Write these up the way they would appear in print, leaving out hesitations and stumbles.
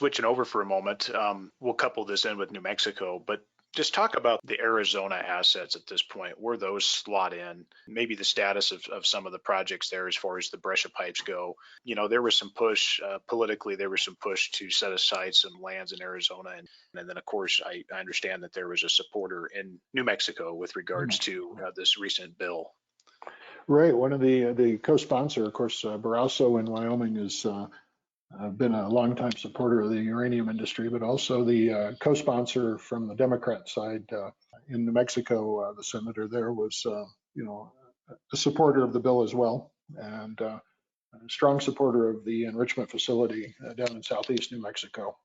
switching over for a moment, we'll couple this in with New Mexico, but just talk about the Arizona assets at this point, where those slot in, maybe the status of some of the projects there as far as the Brescia pipes go. There was some push politically, there was some push to set aside some lands in Arizona. And then, of course, I understand that there was a supporter in New Mexico with regards to this recent bill. Right. One of the co-sponsor, of course, Barrasso in Wyoming has been a longtime supporter of the uranium industry, but also the co-sponsor from the Democrat side in New Mexico. The senator there was, a supporter of the bill as well, and a strong supporter of the enrichment facility down in southeast New Mexico.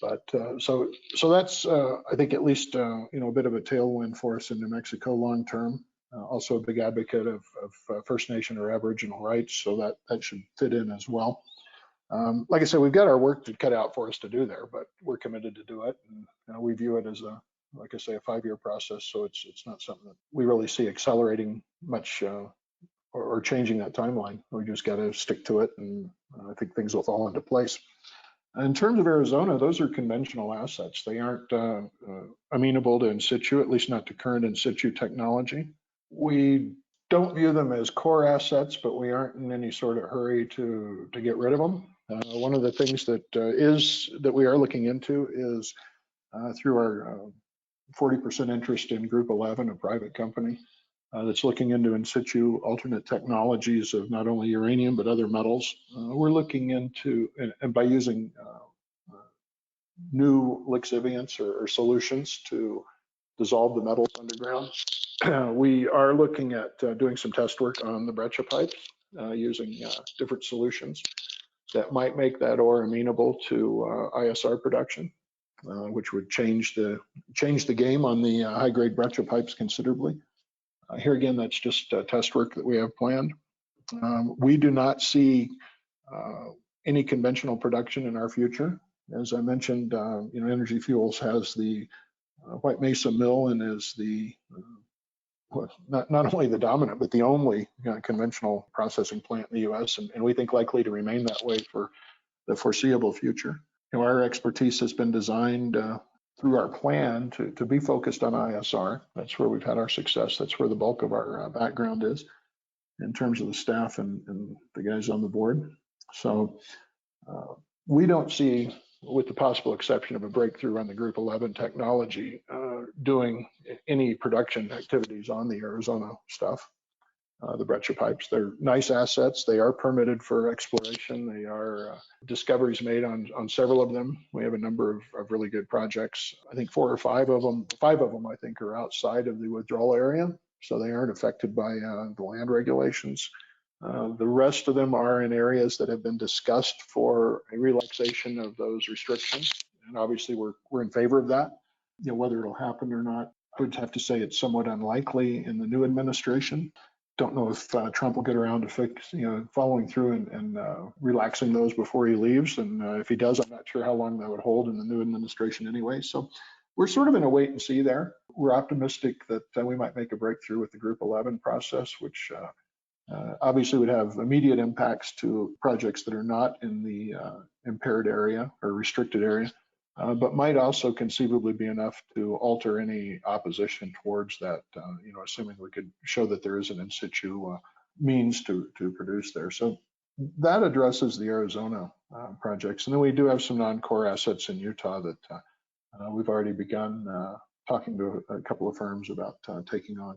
So that's, I think, at least a bit of a tailwind for us in New Mexico long term. Also a big advocate of First Nation or Aboriginal rights, so that should fit in as well. Like I said, we've got our work to cut out for us to do there, but we're committed to do it, and we view it as a 5-year process. So it's not something that we really see accelerating much or changing that timeline. We just got to stick to it, and I think things will fall into place. In terms of Arizona, those are conventional assets. They aren't amenable to in situ, at least not to current in situ technology. We don't view them as core assets, but we aren't in any sort of hurry to get rid of them. One of the things that we are looking into is through our 40% interest in Group 11, a private company that's looking into in situ alternate technologies of not only uranium but other metals. We're looking into, and by using new lixiviants or solutions to dissolve the metals underground. We are looking at doing some test work on the Breccia pipes using different solutions that might make that ore amenable to ISR production, which would change the game on the high-grade Breccia pipes considerably. Here again, that's just test work that we have planned. We do not see any conventional production in our future. As I mentioned, Energy Fuels has the White Mesa mill and is the not only the dominant, but the only conventional processing plant in the U.S., and we think likely to remain that way for the foreseeable future. Our expertise has been designed through our plan to be focused on ISR. That's where we've had our success. That's where the bulk of our background is in terms of the staff and the guys on the board. So we don't see, with the possible exception of a breakthrough on the Group 11 technology, doing any production activities on the Arizona stuff, the Breccia pipes. They're nice assets. They are permitted for exploration. They are discoveries made on several of them. We have a number of really good projects. I think 4 or 5 of them, I think, are outside of the withdrawal area, so they aren't affected by the land regulations. The rest of them are in areas that have been discussed for a relaxation of those restrictions, and obviously we're in favor of that. Whether it'll happen or not, I would have to say it's somewhat unlikely in the new administration. Don't know if Trump will get around to following through and relaxing those before he leaves, and if he does, I'm not sure how long that would hold in the new administration anyway. So we're sort of in a wait and see there. We're optimistic that we might make a breakthrough with the Group 11 process, which obviously would have immediate impacts to projects that are not in the impaired area or restricted area, but might also conceivably be enough to alter any opposition towards that, assuming we could show that there is an in situ means to produce there. So that addresses the Arizona projects. And then we do have some non-core assets in Utah that we've already begun talking to a couple of firms about taking on.